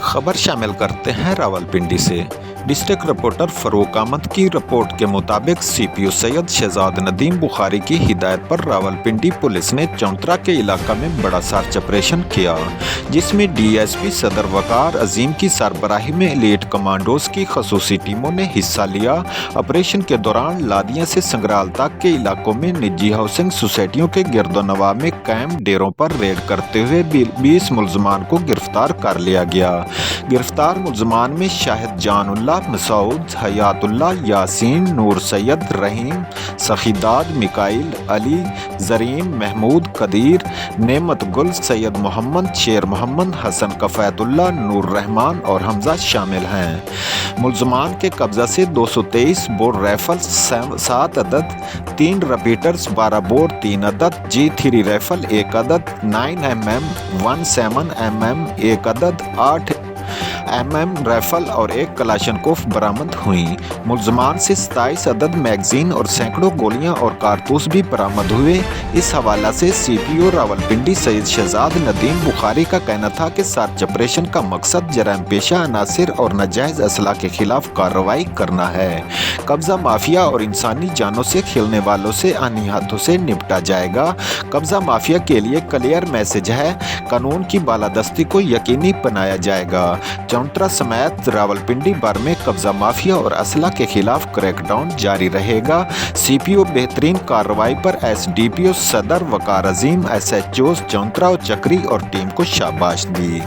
खबर शामिल करते हैं रावलपिंडी से। डिस्ट्रिक्ट रिपोर्टर फरूक अहमद की रिपोर्ट के मुताबिक सीपीओ सैयद शहजाद नदीम बुखारी की हिदायत पर रावलपिंडी पुलिस ने चौंतरा के इलाका में बड़ा सर्च ऑपरेशन किया, जिसमें डीएसपी सदर वकार अजीम की सरबराही में एलीट कमांडोज की खसूसी टीमों ने हिस्सा लिया। ऑपरेशन के दौरान लादिया से संग्राल तक के इलाकों में निजी हाउसिंग सोसाइटियों के गिरदोनवा में कायम डेरों पर रेड करते हुए 20 मुलजमान को गिरफ्तार कर लिया गया। गिरफ्तार मुलजमान में शाहिद जानुल्लाह, मसूद, हयातुल्लाह, यासीन, नूर सैयद, रहीम, सखीदाद, मिकाइल, अली, जरीन, महमूद, कदीर, नेमत गुल, सैयद मोहम्मद, शेर मोहम्मद, हसन कफैतुल्लाह, नूर रहमान और हमजा शामिल हैं। मुलजमान के कब्जा से 223 बोर राइफल 7 अदद, 3 रिपीटर्स 12 बोर 3 अदद, G3 राइफल 1 अदद, 9mm 17mm 1 अदद, 8mm राइफल और 1 कलाशनकोफ बरामद हुई। मुलजमान से 27 अदद मैगजीन और सैकड़ों गोलियां और कारतूस भी बरामद हुए। इस हवाला से सीपीओ रावलपिंडी सैयद शहजाद नदीम बुखारी का कहना था कि सर्च ऑपरेशन का मकसद जराइम पेशा अनासिर और नाजायज असला के खिलाफ कार्रवाई करना है। कब्जा माफिया और इंसानी जानों से खेलने वालों से आनी हाथों से निपटा जाएगा। कब्जा माफिया के लिए क्लियर मैसेज है, कानून की बालादस्ती को यकीनी बनाया जाएगा। चौंतरा समेत रावलपिंडी भर में कब्जा माफिया और असला के खिलाफ क्रैकडाउन जारी रहेगा। सीपीओ बेहतरीन कार्रवाई पर एसडीपीओ सदर वकार अजीम, एसएचओ चौंतरा और चक्री और टीम को शाबाश दी।